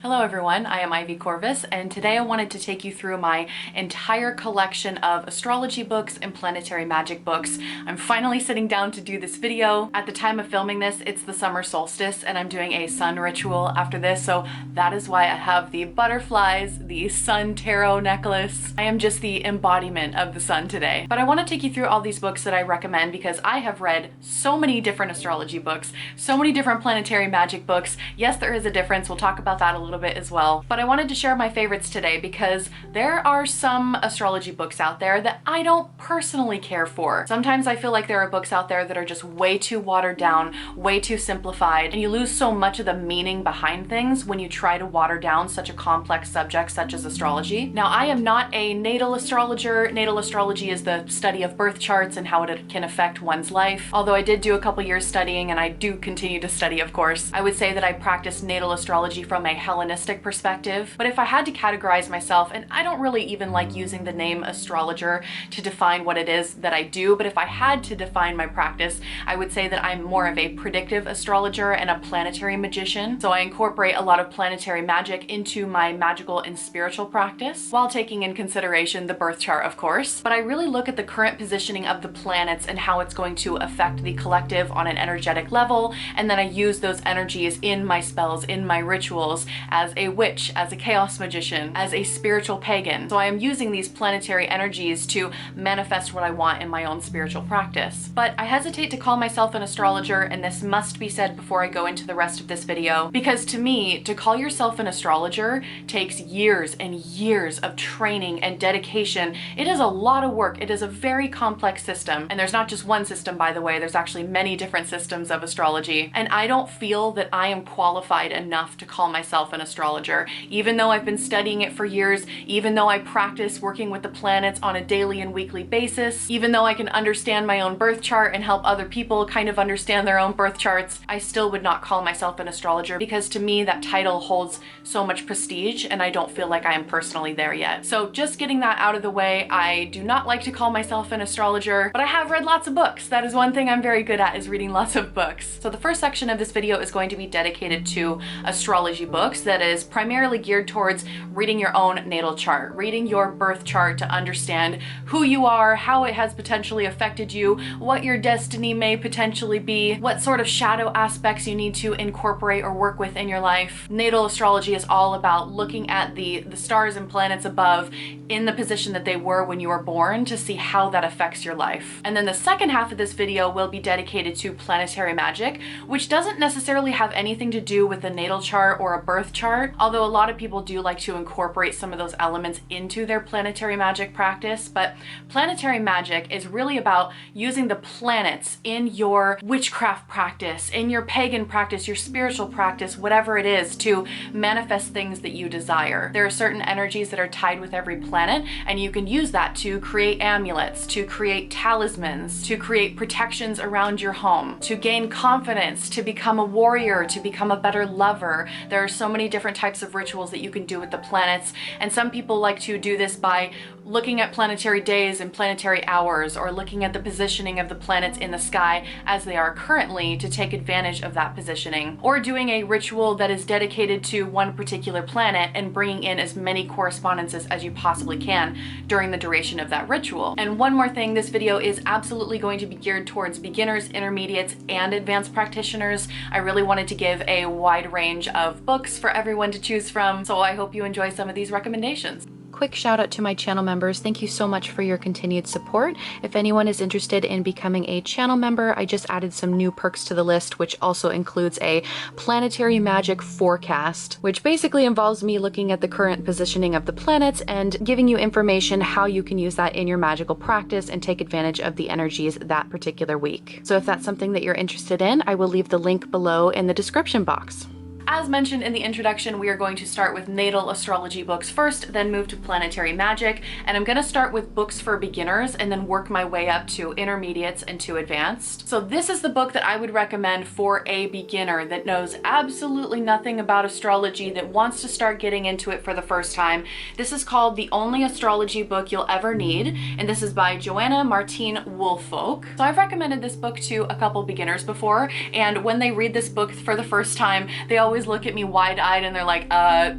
Hello everyone, I am Ivy Corvus, and today I wanted to take you through my entire collection of astrology books and planetary magic books. I'm finally sitting down to do this video. At the time of filming this, it's the summer solstice and I'm doing a sun ritual after this, so that is why I have the butterflies, the sun tarot necklace. I am just the embodiment of the sun today. But I want to take you through all these books that I recommend because I have read so many different astrology books, so many different planetary magic books. Yes, there is a difference. We'll talk about that a little bit as well. But I wanted to share my favorites today because there are some astrology books out there that I don't personally care for. Sometimes I feel like there are books out there that are just way too watered down, way too simplified, and you lose so much of the meaning behind things when you try to water down such a complex subject such as astrology. Now, I am not a natal astrologer. Natal astrology is the study of birth charts and how it can affect one's life. Although I did do a couple years studying, and I do continue to study, of course. I would say that I practice natal astrology from a Hellenistic perspective, but if I had to categorize myself, and I don't really even like using the name astrologer to define what it is that I do, but if I had to define my practice, I would say that I'm more of a predictive astrologer and a planetary magician. So I incorporate a lot of planetary magic into my magical and spiritual practice, while taking in consideration the birth chart, of course. But I really look at the current positioning of the planets and how it's going to affect the collective on an energetic level, and then I use those energies in my spells, in my rituals, as a witch, as a chaos magician, as a spiritual pagan. So I am using these planetary energies to manifest what I want in my own spiritual practice. But I hesitate to call myself an astrologer, and this must be said before I go into the rest of this video, because to me, to call yourself an astrologer takes years and years of training and dedication. It is a lot of work. It is a very complex system, and there's not just one system, by the way. There's actually many different systems of astrology, and I don't feel that I am qualified enough to call myself an astrologer. Even though I've been studying it for years, even though I practice working with the planets on a daily and weekly basis, even though I can understand my own birth chart and help other people kind of understand their own birth charts, I still would not call myself an astrologer because to me that title holds so much prestige and I don't feel like I am personally there yet. So just getting that out of the way, I do not like to call myself an astrologer, but I have read lots of books. That is one thing I'm very good at, is reading lots of books. So the first section of this video is going to be dedicated to astrology books that is primarily geared towards reading your own natal chart, reading your birth chart to understand who you are, how it has potentially affected you, what your destiny may potentially be, what sort of shadow aspects you need to incorporate or work with in your life. Natal astrology is all about looking at the stars and planets above in the position that they were when you were born to see how that affects your life. And then the second half of this video will be dedicated to planetary magic, which doesn't necessarily have anything to do with a natal chart or a birth chart, although a lot of people do like to incorporate some of those elements into their planetary magic practice. But planetary magic is really about using the planets in your witchcraft practice, in your pagan practice, your spiritual practice, whatever it is, to manifest things that you desire. There are certain energies that are tied with every planet, and you can use that to create amulets, to create talismans, to create protections around your home, to gain confidence, to become a warrior, to become a better lover. There are so many different types of rituals that you can do with the planets, and some people like to do this by looking at planetary days and planetary hours, or looking at the positioning of the planets in the sky as they are currently to take advantage of that positioning, or doing a ritual that is dedicated to one particular planet and bringing in as many correspondences as you possibly can during the duration of that ritual. And one more thing, this video is absolutely going to be geared towards beginners, intermediates, and advanced practitioners. I really wanted to give a wide range of books for everyone to choose from, so I hope you enjoy some of these recommendations. Quick shout out to my channel members. Thank you so much for your continued support. If anyone is interested in becoming a channel member, I just added some new perks to the list, which also includes a planetary magic forecast, which basically involves me looking at the current positioning of the planets and giving you information how you can use that in your magical practice and take advantage of the energies that particular week. So if that's something that you're interested in, I will leave the link below in the description box. As mentioned in the introduction, we are going to start with natal astrology books first, then move to planetary magic, and I'm going to start with books for beginners and then work my way up to intermediates and to advanced. So this is the book that I would recommend for a beginner that knows absolutely nothing about astrology, that wants to start getting into it for the first time. This is called The Only Astrology Book You'll Ever Need, and this is by Joanna Martine Woolfolk. So I've recommended this book to a couple beginners before, and when they read this book for the first time, they always always look at me wide-eyed and they're like,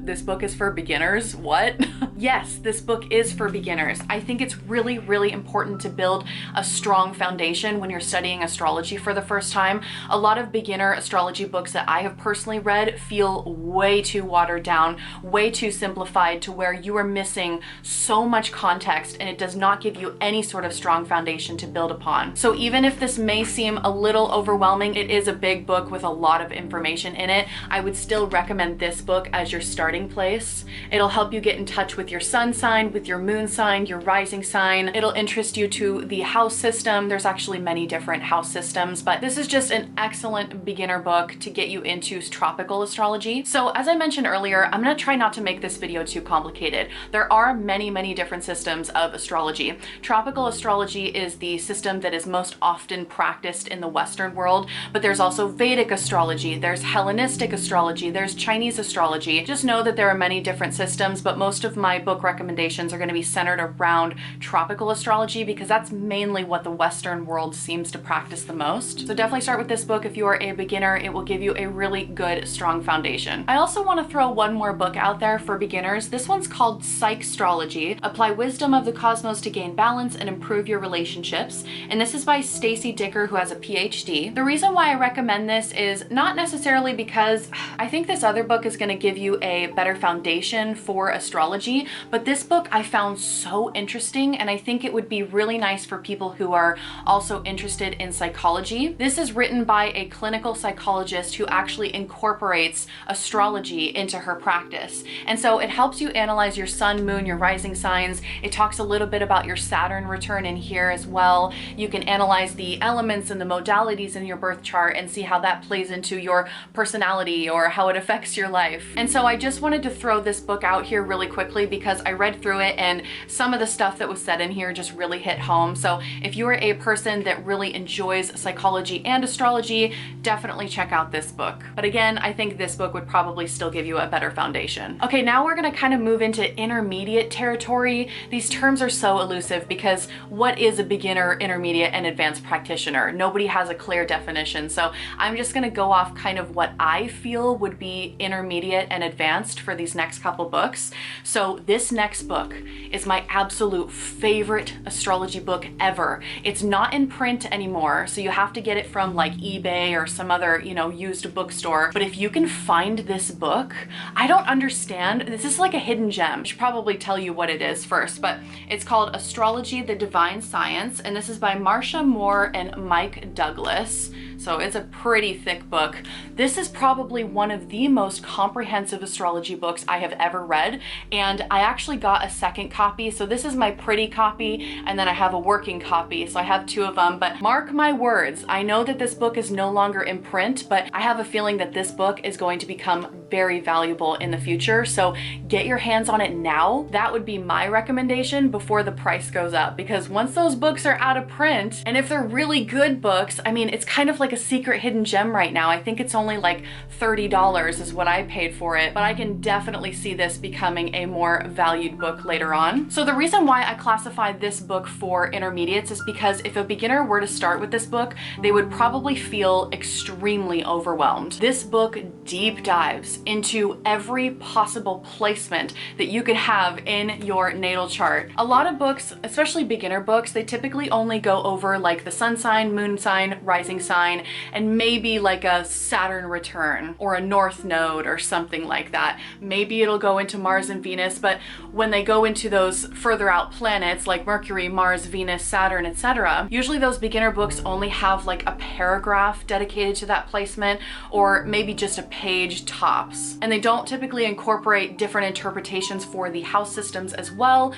this book is for beginners? What? Yes, this book is for beginners. I think it's really, really important to build a strong foundation when you're studying astrology for the first time. A lot of beginner astrology books that I have personally read feel way too watered down, way too simplified, to where you are missing so much context and it does not give you any sort of strong foundation to build upon. So even if this may seem a little overwhelming, it is a big book with a lot of information in it. I would still recommend this book as your starting place. It'll help you get in touch with your sun sign, with your moon sign, your rising sign. It'll interest you to the house system. There's actually many different house systems, but this is just an excellent beginner book to get you into tropical astrology. So as I mentioned earlier, I'm gonna try not to make this video too complicated. There are many different systems of astrology. Tropical astrology is the system that is most often practiced in the Western world, but there's also Vedic astrology, there's Hellenistic astrology, there's Chinese astrology. Just know that there are many different systems, but most of my book recommendations are going to be centered around tropical astrology because that's mainly what the Western world seems to practice the most. So definitely start with this book if you are a beginner. It will give you a really good, strong foundation. I also want to throw one more book out there for beginners. This one's called Psych-Strology. Apply wisdom of the cosmos to gain balance and improve your relationships. And this is by Stacy Dicker, who has a PhD. The reason why I recommend this is not necessarily because I think this other book is going to give you a better foundation for astrology, but this book I found so interesting, and I think it would be really nice for people who are also interested in psychology. This is written by a clinical psychologist who actually incorporates astrology into her practice. And so it helps you analyze your sun, moon, your rising signs. It talks a little bit about your Saturn return in here as well. You can analyze the elements and the modalities in your birth chart and see how that plays into your personality or how it affects your life. And so I just wanted to throw this book out here really quickly because I read through it and some of the stuff that was said in here just really hit home. So if you are a person that really enjoys psychology and astrology, definitely check out this book. But again, I think this book would probably still give you a better foundation. Okay, now we're gonna kind of move into intermediate territory. These terms are so elusive because what is a beginner, intermediate, and advanced practitioner? Nobody has a clear definition. So I'm just gonna go off kind of what I feel would be intermediate and advanced for these next couple books. So this next book is my absolute favorite astrology book ever. It's not in print anymore, so you have to get it from like eBay or some other, used bookstore. But if you can find this book, I don't understand. This is like a hidden gem. I should probably tell you what it is first, but it's called Astrology, the Divine Science, and this is by Marcia Moore and Mike Douglas. So it's a pretty thick book. This is probably one of the most comprehensive astrology books I have ever read, and I actually got a second copy. So this is my pretty copy, and then I have a working copy. So I have two of them, but mark my words, I know that this book is no longer in print, but I have a feeling that this book is going to become very valuable in the future. So get your hands on it now. That would be my recommendation before the price goes up, because once those books are out of print, and if they're really good books, I mean, it's kind of like a secret hidden gem right now. I think it's only like $30 is what I paid for it, but I can definitely see this becoming a more valued book later on. So the reason why I classify this book for intermediates is because if a beginner were to start with this book, they would probably feel extremely overwhelmed. This book deep dives into every possible placement that you could have in your natal chart. A lot of books, especially beginner books, they typically only go over like the sun sign, moon sign, rising sign, and maybe like a Saturn return or a north node or something like that. Maybe it'll go into Mars and Venus, but when they go into those further out planets like Mercury, Mars, Venus, Saturn, etc., usually those beginner books only have like a paragraph dedicated to that placement, or maybe just a page tops. And they don't typically incorporate different interpretations for the house systems as well.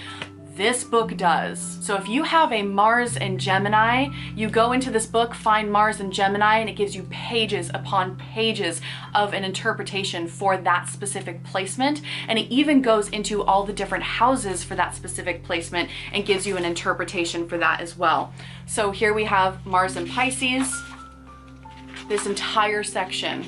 This book does. So if you have a Mars and Gemini, you go into this book, find Mars and Gemini, and it gives you pages upon pages of an interpretation for that specific placement. And it even goes into all the different houses for that specific placement and gives you an interpretation for that as well. So here we have Mars and Pisces. This entire section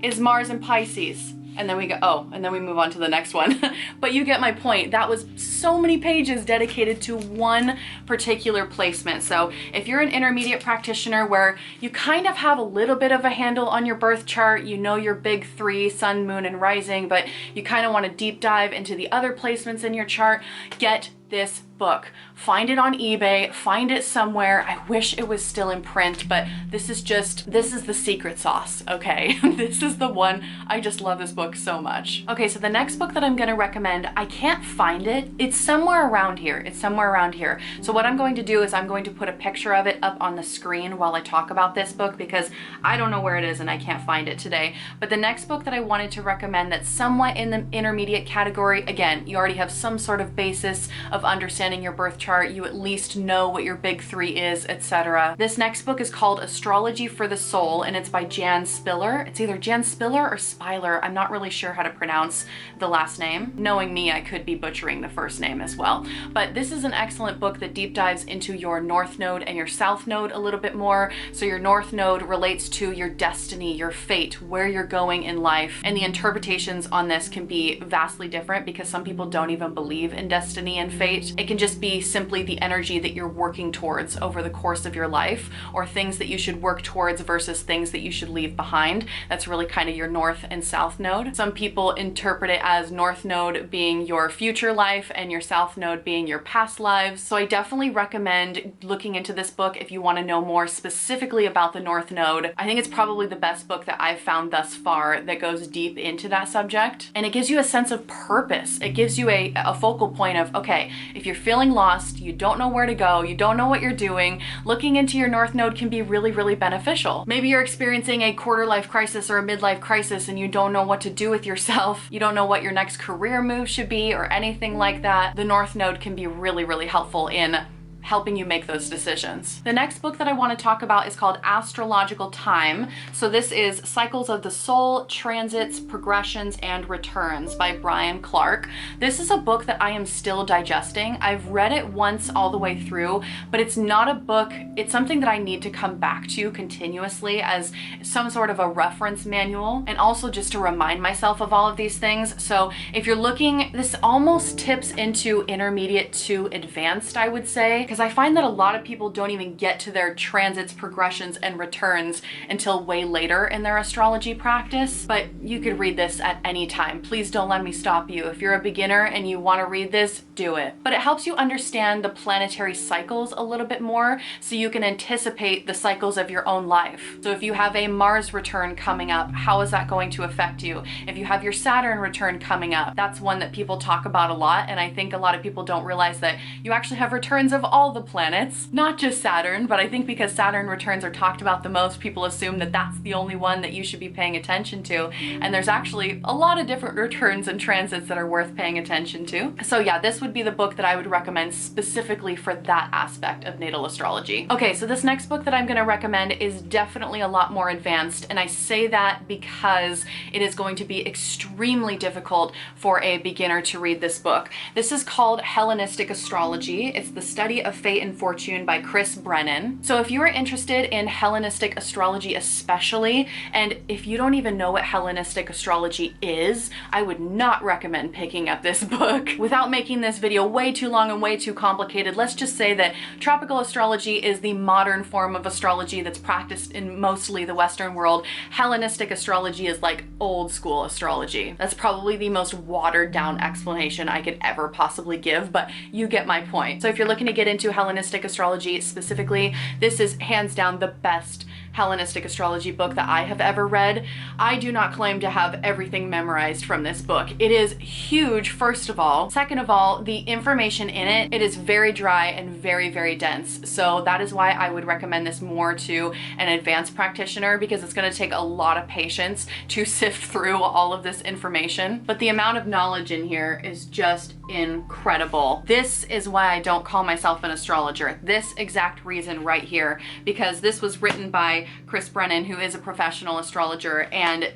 is Mars and Pisces. And then we go, oh, and then we move on to the next one. But you get my point. That was so many pages dedicated to one particular placement. So if you're an intermediate practitioner where you kind of have a little bit of a handle on your birth chart, you know your big three, sun, moon, and rising, but you kind of want to deep dive into the other placements in your chart, get this book. Find it on eBay, find it somewhere. I wish it was still in print, but this is the secret sauce, okay? This is the one. I just love this book so much. Okay, so the next book that I'm gonna recommend, I can't find it. It's somewhere around here. It's somewhere around here. So what I'm going to do is I'm going to put a picture of it up on the screen while I talk about this book because I don't know where it is and I can't find it today. But the next book that I wanted to recommend that's somewhat in the intermediate category, again, you already have some sort of basis of understanding your birth chart, you at least know what your big three is, etc. This next book is called Astrology for the Soul, and it's by Jan Spiller. It's either Jan Spiller or Spiller. I'm not really sure how to pronounce the last name. Knowing me, I could be butchering the first name as well. But this is an excellent book that deep dives into your North Node and your South Node a little bit more. So your North Node relates to your destiny, your fate, where you're going in life. And the interpretations on this can be vastly different because some people don't even believe in destiny and fate. It can just be simply the energy that you're working towards over the course of your life, or things that you should work towards versus things that you should leave behind. That's really kind of your North and South Node. Some people interpret it as North Node being your future life and your South Node being your past lives. So I definitely recommend looking into this book if you want to know more specifically about the North Node. I think it's probably the best book that I've found thus far that goes deep into that subject. And it gives you a sense of purpose. It gives you a focal point of, okay, if you're feeling lost, you don't know where to go, you don't know what you're doing, looking into your North Node can be really, really beneficial. Maybe you're experiencing a quarter life crisis or a midlife crisis and you don't know what to do with yourself. You don't know what your next career move should be or anything like that. The North Node can be really, really helpful in helping you make those decisions. The next book that I want to talk about is called Astrological Time. So this is Cycles of the Soul, Transits, Progressions, and Returns by Brian Clark. This is a book that I am still digesting. I've read it once all the way through, but it's not a book, it's something that I need to come back to continuously as some sort of a reference manual, and also just to remind myself of all of these things. So if you're looking, this almost tips into intermediate to advanced, I would say, because I find that a lot of people don't even get to their transits, progressions, and returns until way later in their astrology practice. But you could read this at any time. Please don't let me stop you. If you're a beginner and you want to read this, do it. But it helps you understand the planetary cycles a little bit more so you can anticipate the cycles of your own life. So if you have a Mars return coming up, how is that going to affect you? If you have your Saturn return coming up, that's one that people talk about a lot, and I think a lot of people don't realize that you actually have returns of all the planets, not just Saturn, but I think because Saturn returns are talked about the most, people assume that that's the only one that you should be paying attention to, and there's actually a lot of different returns and transits that are worth paying attention to. So yeah, this would be the book that I would recommend specifically for that aspect of natal astrology. Okay, so this next book that I'm going to recommend is definitely a lot more advanced, and I say that because it is going to be extremely difficult for a beginner to read this book. This is called Hellenistic Astrology. It's the study of fate and fortune by Chris Brennan. So if you are interested in Hellenistic astrology especially, and if you don't even know what Hellenistic astrology is, I would not recommend picking up this book. Without making this video way too long and way too complicated, let's just say that tropical astrology is the modern form of astrology that's practiced in mostly the Western world. Hellenistic astrology is like old school astrology. That's probably the most watered down explanation I could ever possibly give, but you get my point. So if you're looking to get into Hellenistic astrology specifically, this is hands down the best Hellenistic astrology book that I have ever read. I do not claim to have everything memorized from this book. It is huge, first of all. Second of all, the information in it, it is very dry and very, very dense. So that is why I would recommend this more to an advanced practitioner, because it's going to take a lot of patience to sift through all of this information. But the amount of knowledge in here is just incredible. This is why I don't call myself an astrologer. This exact reason right here, because this was written by by Chris Brennan, who is a professional astrologer, and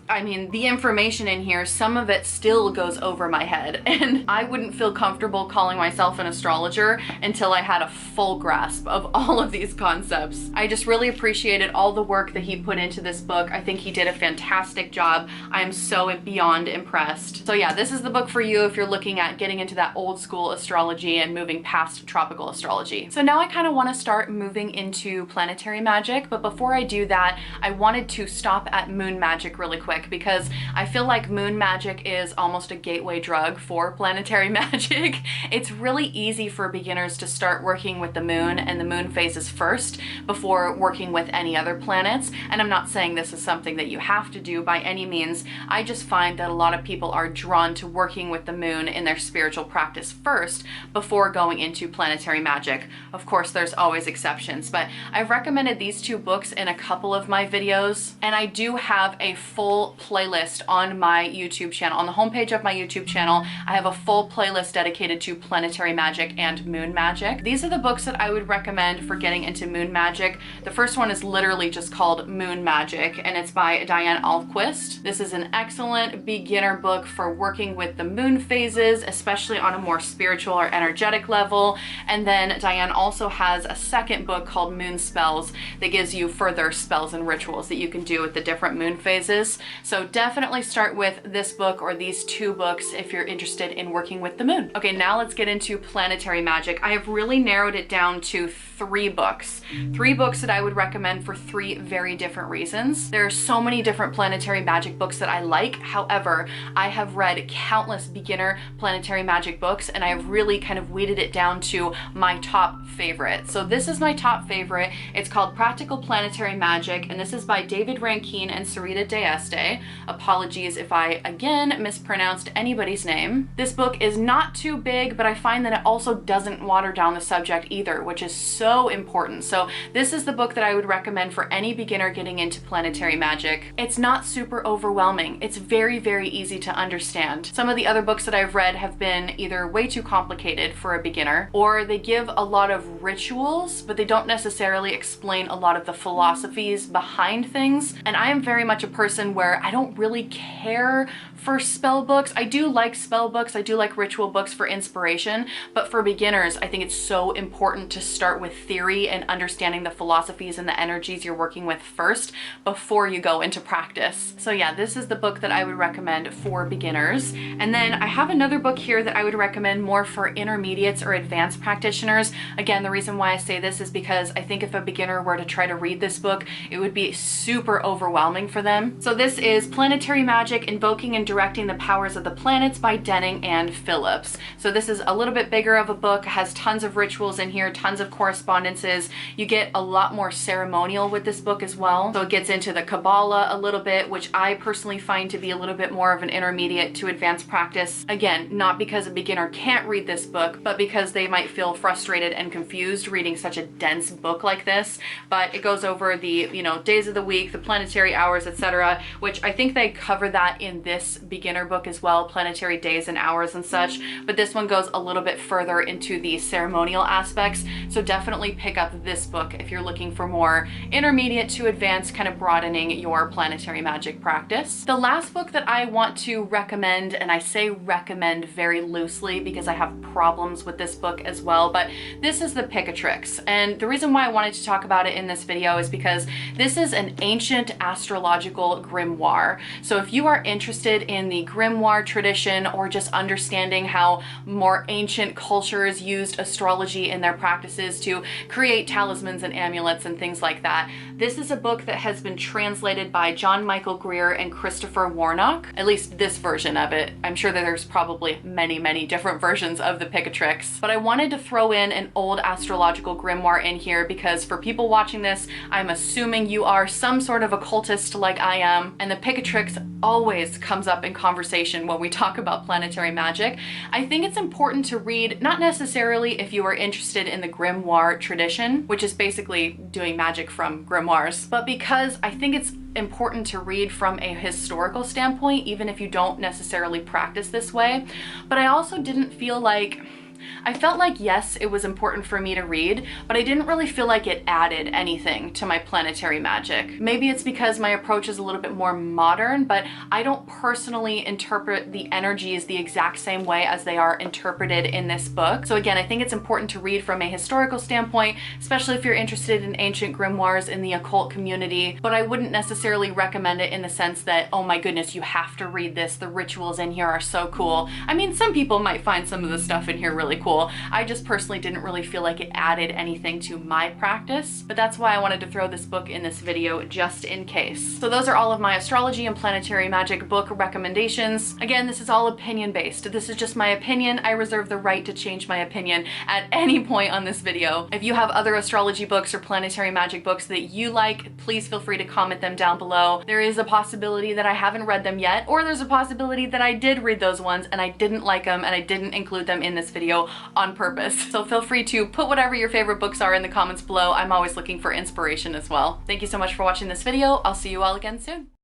I mean, the information in here, some of it still goes over my head, and I wouldn't feel comfortable calling myself an astrologer until I had a full grasp of all of these concepts. I just really appreciated all the work that he put into this book. I think he did a fantastic job. I am so beyond impressed. So yeah, this is the book for you if you're looking at getting into that old school astrology and moving past tropical astrology. So now I kind of want to start moving into planetary magic, but before I do that, I wanted to stop at moon magic really quick because I feel like moon magic is almost a gateway drug for planetary magic. It's really easy for beginners to start working with the moon and the moon phases first before working with any other planets. And I'm not saying this is something that you have to do by any means. I just find that a lot of people are drawn to working with the moon in their spiritual practice first before going into planetary magic. Of course, there's always exceptions, but I've recommended these two books in a couple of my videos, and I do have a full playlist on my YouTube channel. On the homepage of my YouTube channel, I have a full playlist dedicated to planetary magic and moon magic. These are the books that I would recommend for getting into moon magic. The first one is literally just called Moon Magic, and it's by Diane Alquist. This is an excellent beginner book for working with the moon phases, especially on a more spiritual or energetic level. And then Diane also has a second book called Moon Spells that gives you further spells and rituals that you can do with the different moon phases. So definitely start with this book or these two books if you're interested in working with the moon. Okay, now let's get into planetary magic. I have really narrowed it down to three books that I would recommend for three very different reasons. There are so many different planetary magic books that I like. However, I have read countless beginner planetary magic books, and I have really kind of weeded it down to my top favorite. So this is my top favorite. It's called Practical Planetary Magic, and this is by David Rankine and Sarita D'Este. Apologies if I again mispronounced anybody's name. This book is not too big, but I find that it also doesn't water down the subject either, which is so important. So this is the book that I would recommend for any beginner getting into planetary magic. It's not super overwhelming. It's very, very easy to understand. Some of the other books that I've read have been either way too complicated for a beginner, or they give a lot of rituals, but they don't necessarily explain a lot of the philosophies behind things. And I am very much a person where I don't really care for spell books. I do like spell books, I do like ritual books for inspiration, but for beginners, I think it's so important to start with theory and understanding the philosophies and the energies you're working with first before you go into practice. So yeah, this is the book that I would recommend for beginners. And then I have another book here that I would recommend more for intermediates or advanced practitioners. Again, the reason why I say this is because I think if a beginner were to try to read this book, it would be super overwhelming for them. So this is Planetary Magic, Invoking and Directing the Powers of the Planets by Denning and Phillips. So this is a little bit bigger of a book, has tons of rituals in here, tons of correspondences. You get a lot more ceremonial with this book as well. So it gets into the Kabbalah a little bit, which I personally find to be a little bit more of an intermediate to advanced practice. Again, not because a beginner can't read this book, but because they might feel frustrated and confused reading such a dense book like this. But it goes over the, days of the week, the planetary hours, etc., which I think they cover that in this beginner book as well, planetary days and hours and such. But this one goes a little bit further into the ceremonial aspects. So definitely pick up this book if you're looking for more intermediate to advanced, kind of broadening your planetary magic practice. The last book that I want to recommend, and I say recommend very loosely because I have problems with this book as well, but this is the Picatrix. And the reason why I wanted to talk about it in this video is because this is an ancient astrological grimoire. So if you are interested in the grimoire tradition or just understanding how more ancient cultures used astrology in their practices to create talismans and amulets and things like that, this is a book that has been translated by John Michael Greer and Christopher Warnock, at least this version of it. I'm sure that there's probably many different versions of the Picatrix, but I wanted to throw in an old astrological grimoire in here because for people watching this, I'm assuming you are some sort of occultist like I am, and the Picatrix always comes up in conversation when we talk about planetary magic. I think it's important to read, not necessarily if you are interested in the grimoire tradition, which is basically doing magic from grimoires, but because I think it's important to read from a historical standpoint, even if you don't necessarily practice this way. But I also didn't feel like I felt like, yes, it was important for me to read, but I didn't really feel like it added anything to my planetary magic. Maybe it's because my approach is a little bit more modern, but I don't personally interpret the energies the exact same way as they are interpreted in this book. So again, I think it's important to read from a historical standpoint, especially if you're interested in ancient grimoires in the occult community, but I wouldn't necessarily recommend it in the sense that, oh my goodness, you have to read this, the rituals in here are so cool. I mean, some people might find some of the stuff in here really cool. I just personally didn't really feel like it added anything to my practice, but that's why I wanted to throw this book in this video just in case. So those are all of my astrology and planetary magic book recommendations. Again, this is all opinion based. This is just my opinion. I reserve the right to change my opinion at any point on this video. If you have other astrology books or planetary magic books that you like, please feel free to comment them down below. There is a possibility that I haven't read them yet, or there's a possibility that I did read those ones and I didn't like them and I didn't include them in this video on purpose. So feel free to put whatever your favorite books are in the comments below. I'm always looking for inspiration as well. Thank you so much for watching this video. I'll see you all again soon.